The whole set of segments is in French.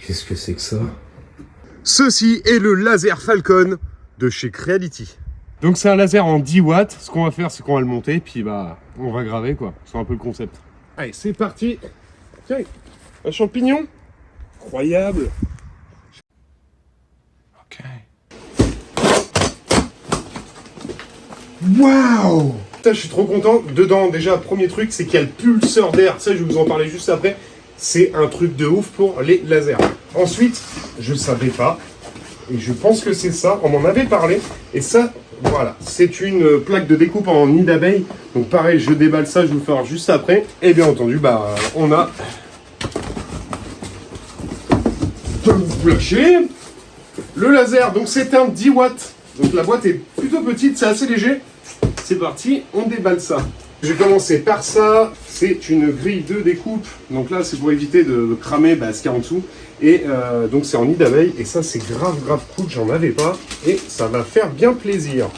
Qu'est-ce que c'est que ça? Ceci est le laser Falcon de chez Creality. Donc c'est un laser en 10 watts. Ce qu'on va faire, c'est qu'on va le monter, puis bah on va graver quoi. C'est un peu le concept. Allez, c'est parti. Tiens, un champignon. Incroyable. Ok. Waouh! Je suis trop content. Dedans, déjà, premier truc, c'est qu'il y a le pulseur d'air. Ça, je vais vous en parler juste après. C'est un truc de ouf pour les lasers. Ensuite, je savais pas. Et je pense que c'est ça. On m'en avait parlé. Et ça, voilà. C'est une plaque de découpe en nid d'abeille. Donc pareil, je déballe ça. Je vais vous faire juste après. Et bien entendu, bah, on a... Je vais vous lâcher. Le laser, donc c'est un 10 watts. Donc la boîte est plutôt petite. C'est assez léger. C'est parti, on déballe ça. Je vais commencer par ça. C'est une grille de découpe. Donc là, c'est pour éviter de cramer ce qu'il y a en dessous. Et donc c'est en nid d'abeille. Et ça, c'est grave cool. J'en avais pas. Et ça va faire bien plaisir.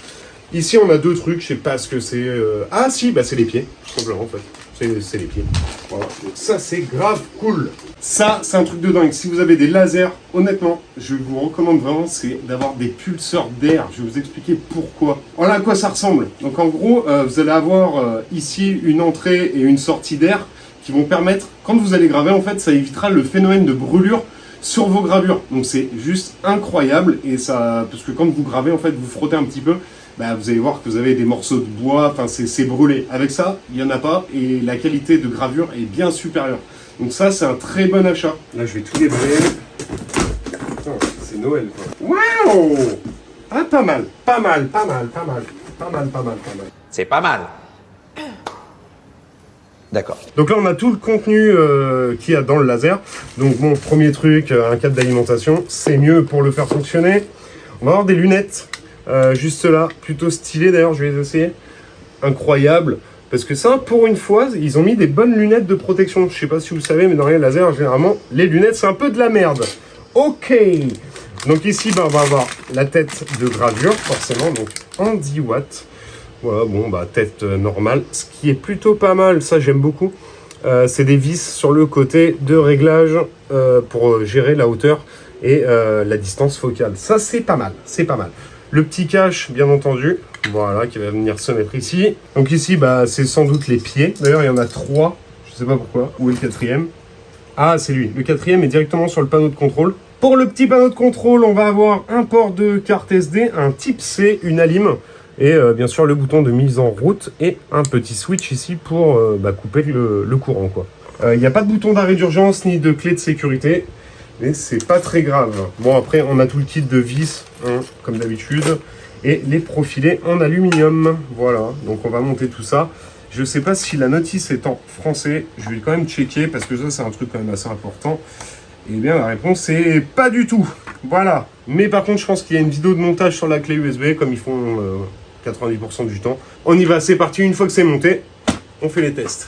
Ici, on a deux trucs. Je sais pas ce que c'est. Ah si, c'est les pieds. Tout simplement, en fait. C'est les pieds. Voilà. Donc ça, c'est grave cool. Ça, c'est un truc de dingue. Si vous avez des lasers, honnêtement, je vous recommande vraiment, c'est d'avoir des pulseurs d'air. Je vais vous expliquer pourquoi. Voilà à quoi ça ressemble. Donc en gros, vous allez avoir ici une entrée et une sortie d'air qui vont permettre, quand vous allez graver, en fait, ça évitera le phénomène de brûlure sur vos gravures. Donc c'est juste incroyable. Et ça, parce que quand vous gravez, en fait, vous frottez un petit peu. Vous allez voir que vous avez des morceaux de bois, enfin c'est brûlé. Avec ça, il n'y en a pas et la qualité de gravure est bien supérieure. Donc ça, c'est un très bon achat. Là, je vais tout déballer. C'est Noël, quoi. Waouh! Ah, pas mal. C'est pas mal. D'accord. Donc là, on a tout le contenu qu'il y a dans le laser. Donc bon, premier truc, un câble d'alimentation. C'est mieux pour le faire fonctionner. On va avoir des lunettes. Juste là, plutôt stylé d'ailleurs, je vais les essayer. Incroyable, parce que ça, pour une fois, ils ont mis des bonnes lunettes de protection. Je sais pas si vous savez, mais dans les lasers, généralement, les lunettes, c'est un peu de la merde. Ok. Donc ici, on va avoir la tête de gravure, forcément, donc en 10 watts. Voilà, bon, tête normale, ce qui est plutôt pas mal, ça j'aime beaucoup. C'est des vis sur le côté de réglage pour gérer la hauteur et la distance focale. Ça, c'est pas mal, Le petit cache, bien entendu, voilà, qui va venir se mettre ici. Donc ici, c'est sans doute les pieds. D'ailleurs, il y en a 3, je sais pas pourquoi. Où est le 4e? Ah, c'est lui. Le 4e est directement sur le panneau de contrôle. Pour le petit panneau de contrôle, on va avoir un port de carte SD, un type C, une alim, et bien sûr le bouton de mise en route, et un petit switch ici pour couper le courant, quoi. Il n'y a pas de bouton d'arrêt d'urgence, ni de clé de sécurité. Mais c'est pas très grave. Bon, après, on a tout le kit de vis, comme d'habitude. Et les profilés en aluminium. Voilà, donc on va monter tout ça. Je sais pas si la notice est en français. Je vais quand même checker, parce que ça, c'est un truc quand même assez important. Et bien, la réponse est pas du tout. Voilà. Mais par contre, je pense qu'il y a une vidéo de montage sur la clé USB, comme ils font 90% du temps. On y va, c'est parti. Une fois que c'est monté, on fait les tests.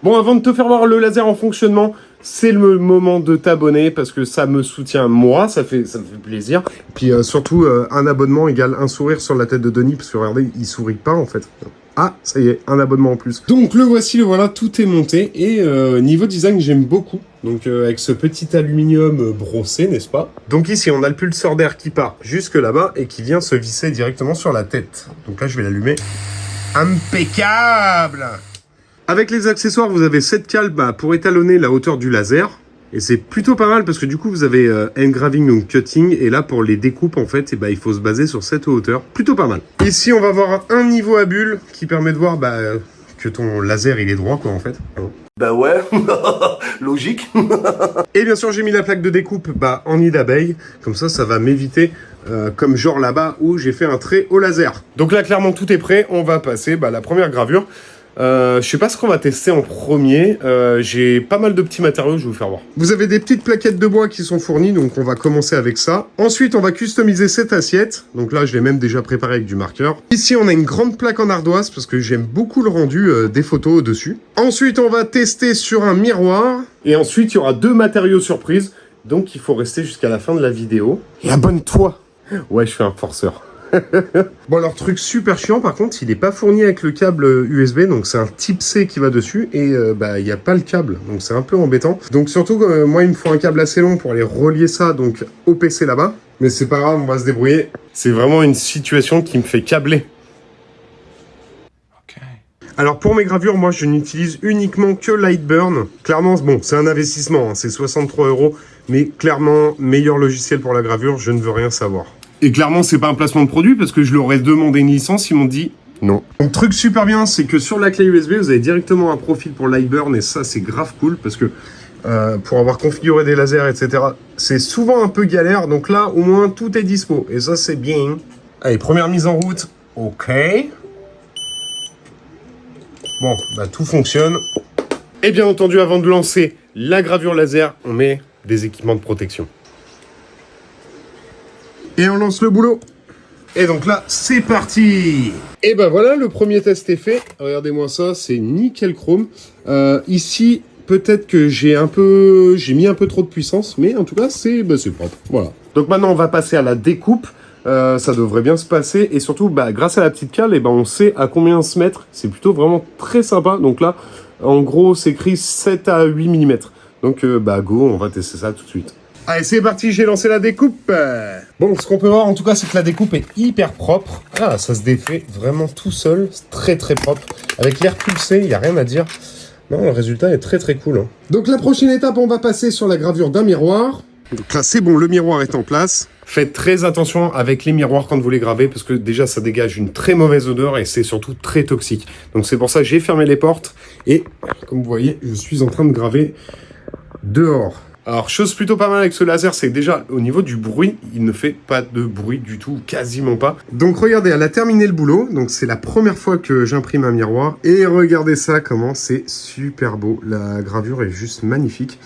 Bon, avant de te faire voir le laser en fonctionnement, c'est le moment de t'abonner parce que ça me soutient moi, ça me fait plaisir. Puis surtout, un abonnement égale un sourire sur la tête de Denis, parce que regardez, il sourit pas en fait. Ah, ça y est, un abonnement en plus. Donc le voici, le voilà, tout est monté. Et niveau design, j'aime beaucoup. Donc avec ce petit aluminium brossé, n'est-ce pas? Donc ici, on a le pulseur d'air qui part jusque là-bas et qui vient se visser directement sur la tête. Donc là, je vais l'allumer. Impeccable! Avec les accessoires, vous avez cette cale pour étalonner la hauteur du laser. Et c'est plutôt pas mal parce que du coup, vous avez engraving, donc cutting. Et là, pour les découpes, en fait, il faut se baser sur cette hauteur. Plutôt pas mal. Ici, on va avoir un niveau à bulle qui permet de voir que ton laser, il est droit, quoi, en fait. Bah ouais, logique. Et bien sûr, j'ai mis la plaque de découpe en nid d'abeille. Comme ça, ça va m'éviter, comme genre là-bas, où j'ai fait un trait au laser. Donc là, clairement, tout est prêt. On va passer la première gravure. Je sais pas ce qu'on va tester en premier. J'ai pas mal de petits matériaux, je vais vous faire voir. Vous avez des petites plaquettes de bois qui sont fournies, donc on va commencer avec ça. Ensuite, on va customiser cette assiette. Donc là, je l'ai même déjà préparé avec du marqueur. Ici, on a une grande plaque en ardoise parce que j'aime beaucoup le rendu des photos dessus. Ensuite, on va tester sur un miroir. Et ensuite, il y aura 2 matériaux surprises. Donc, il faut rester jusqu'à la fin de la vidéo. Et abonne-toi! Ouais, je fais un forceur. Bon, leur truc super chiant, par contre, il n'est pas fourni avec le câble USB, donc c'est un type C qui va dessus, et il n'y a pas le câble, donc c'est un peu embêtant. Donc surtout, moi, il me faut un câble assez long pour aller relier ça donc au PC là-bas, mais c'est pas grave, on va se débrouiller. C'est vraiment une situation qui me fait câbler. Alors pour mes gravures, moi je n'utilise uniquement que Lightburn. Clairement, bon, c'est un investissement, hein, c'est 63 €, mais clairement, meilleur logiciel pour la gravure, je ne veux rien savoir. Et clairement, c'est pas un placement de produit, parce que je leur ai demandé une licence, ils m'ont dit non. Donc truc super bien, c'est que sur la clé USB, vous avez directement un profil pour Lightburn, et ça c'est grave cool, parce que pour avoir configuré des lasers, etc., c'est souvent un peu galère, donc là, au moins, tout est dispo, et ça c'est bien. Allez, première mise en route, ok. Bon, bah tout fonctionne. Et bien entendu, avant de lancer la gravure laser, on met des équipements de protection. Et on lance le boulot. Et donc là, c'est parti. Et ben voilà, le premier test est fait. Regardez-moi ça, c'est nickel chrome. Ici, peut-être que j'ai mis un peu trop de puissance, mais en tout cas, c'est propre. Voilà. Donc maintenant, on va passer à la découpe. Ça devrait bien se passer, et surtout grâce à la petite cale, on sait à combien se mettre. C'est plutôt vraiment très sympa. Donc là, en gros, c'est écrit 7 à 8 mm. Donc go, on va tester ça tout de suite. Allez, c'est parti, j'ai lancé la découpe. Bon, ce qu'on peut voir en tout cas, c'est que la découpe est hyper propre. Ah, ça se défait vraiment tout seul, c'est très très propre. Avec l'air pulsé, il n'y a rien à dire. Non, le résultat est très très cool. Hein. Donc la prochaine étape, on va passer sur la gravure d'un miroir. Donc là, c'est bon, le miroir est en place. Faites très attention avec les miroirs quand vous les gravez, parce que déjà, ça dégage une très mauvaise odeur et c'est surtout très toxique. Donc c'est pour ça que j'ai fermé les portes et, comme vous voyez, je suis en train de graver dehors. Alors, chose plutôt pas mal avec ce laser, c'est que déjà, au niveau du bruit, il ne fait pas de bruit du tout, quasiment pas. Donc regardez, elle a terminé le boulot, donc c'est la première fois que j'imprime un miroir. Et regardez ça, comment c'est super beau. La gravure est juste magnifique.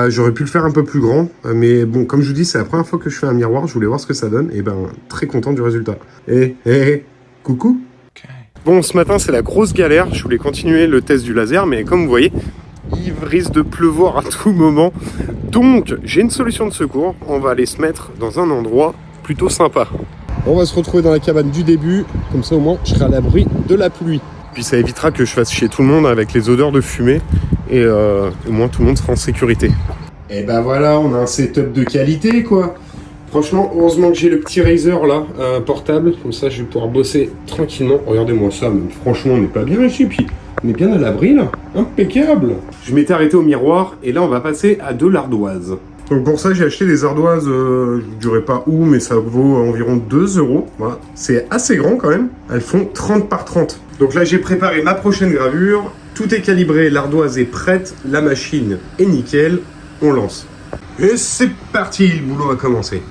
J'aurais pu le faire un peu plus grand, mais bon, comme je vous dis, c'est la première fois que je fais un miroir, je voulais voir ce que ça donne, et très content du résultat. Coucou. Okay. Bon, ce matin, c'est la grosse galère, je voulais continuer le test du laser, mais comme vous voyez, il risque de pleuvoir à tout moment, donc j'ai une solution de secours, on va aller se mettre dans un endroit plutôt sympa. On va se retrouver dans la cabane du début, comme ça au moins, je serai à l'abri de la pluie. Puis ça évitera que je fasse chier tout le monde avec les odeurs de fumée. Et au moins tout le monde sera en sécurité. Et voilà, on a un setup de qualité quoi. Franchement, heureusement que j'ai le petit Razer là, portable. Comme ça, je vais pouvoir bosser tranquillement. Regardez-moi ça, mais franchement, on n'est pas bien ici. Puis on est bien à l'abri là. Impeccable. Je m'étais arrêté au miroir et là, on va passer à de l'ardoise. Donc pour ça, j'ai acheté des ardoises, je ne dirais pas où, mais ça vaut environ 2 €. Voilà. C'est assez grand quand même. Elles font 30 par 30. Donc là, j'ai préparé ma prochaine gravure. Tout est calibré, l'ardoise est prête, la machine est nickel. On lance. Et c'est parti, le boulot a commencé.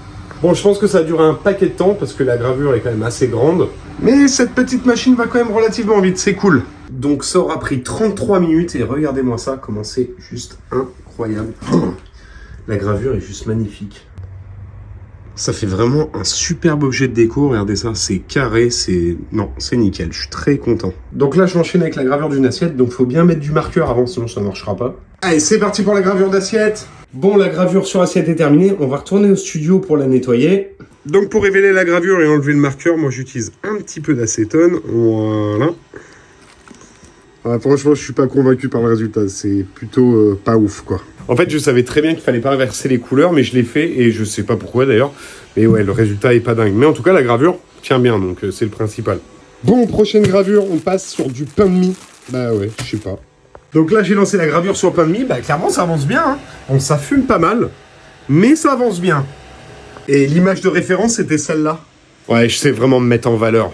Bon, je pense que ça a duré un paquet de temps parce que la gravure est quand même assez grande. Mais cette petite machine va quand même relativement vite, c'est cool. Donc ça aura pris 33 minutes et regardez-moi ça, comment c'est juste incroyable. La gravure est juste magnifique. Ça fait vraiment un superbe objet de déco, regardez ça, c'est carré, c'est nickel, je suis très content. Donc là, je m'enchaîne avec la gravure d'une assiette, donc faut bien mettre du marqueur avant, sinon ça ne marchera pas. Allez, c'est parti pour la gravure d'assiette. Bon, la gravure sur assiette est terminée, on va retourner au studio pour la nettoyer. Donc pour révéler la gravure et enlever le marqueur, moi j'utilise un petit peu d'acétone, voilà. Franchement, je suis pas convaincu par le résultat, c'est plutôt pas ouf quoi. En fait, je savais très bien qu'il fallait pas inverser les couleurs, mais je l'ai fait et je sais pas pourquoi d'ailleurs. Mais ouais, le résultat est pas dingue. Mais en tout cas, la gravure tient bien, donc c'est le principal. Bon, prochaine gravure, on passe sur du pain de mie. Bah ouais, je sais pas. Donc là, j'ai lancé la gravure sur pain de mie. Clairement, ça avance bien. Hein. Bon, ça fume pas mal, mais ça avance bien. Et l'image de référence, c'était celle-là. Ouais, je sais vraiment me mettre en valeur.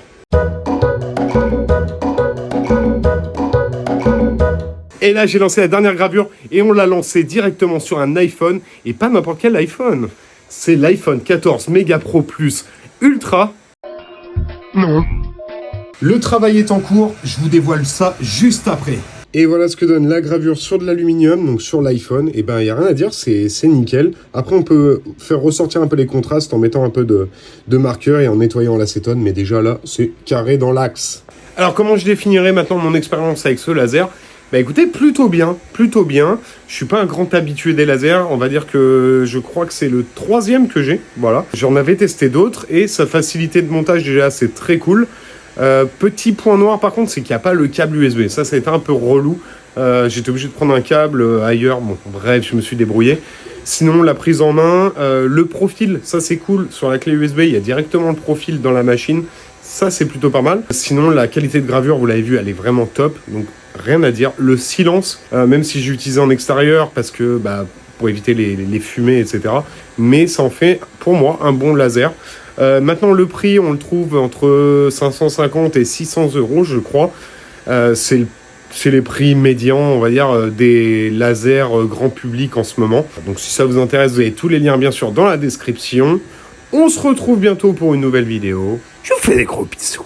Et là, j'ai lancé la dernière gravure et on l'a lancée directement sur un iPhone. Et pas n'importe quel iPhone. C'est l'iPhone 14 Mega Pro Plus Ultra. Non. Le travail est en cours. Je vous dévoile ça juste après. Et voilà ce que donne la gravure sur de l'aluminium, donc sur l'iPhone. Et il n'y a rien à dire, c'est nickel. Après, on peut faire ressortir un peu les contrastes en mettant un peu de marqueur et en nettoyant l'acétone. Mais déjà là, c'est carré dans l'axe. Alors, comment je définirais maintenant mon expérience avec ce laser ? Bah écoutez, plutôt bien, plutôt bien. Je suis pas un grand habitué des lasers, on va dire que je crois que c'est le 3e que j'ai, voilà. J'en avais testé d'autres et sa facilité de montage déjà c'est très cool. Petit point noir par contre, c'est qu'il n'y a pas le câble USB, ça a été un peu relou. J'étais obligé de prendre un câble ailleurs, bon bref, je me suis débrouillé. Sinon la prise en main, le profil, ça c'est cool, sur la clé USB il y a directement le profil dans la machine. Ça, c'est plutôt pas mal. Sinon, la qualité de gravure, vous l'avez vu, elle est vraiment top. Donc, rien à dire. Le silence, même si j'ai utilisé en extérieur, parce que pour éviter les fumées, etc. Mais ça en fait, pour moi, un bon laser. Maintenant, le prix, on le trouve entre 550 et 600 €, je crois. C'est les prix médians, on va dire, des lasers grand public en ce moment. Donc, si ça vous intéresse, vous avez tous les liens, bien sûr, dans la description. On se retrouve bientôt pour une nouvelle vidéo. Je vous fais des gros bisous.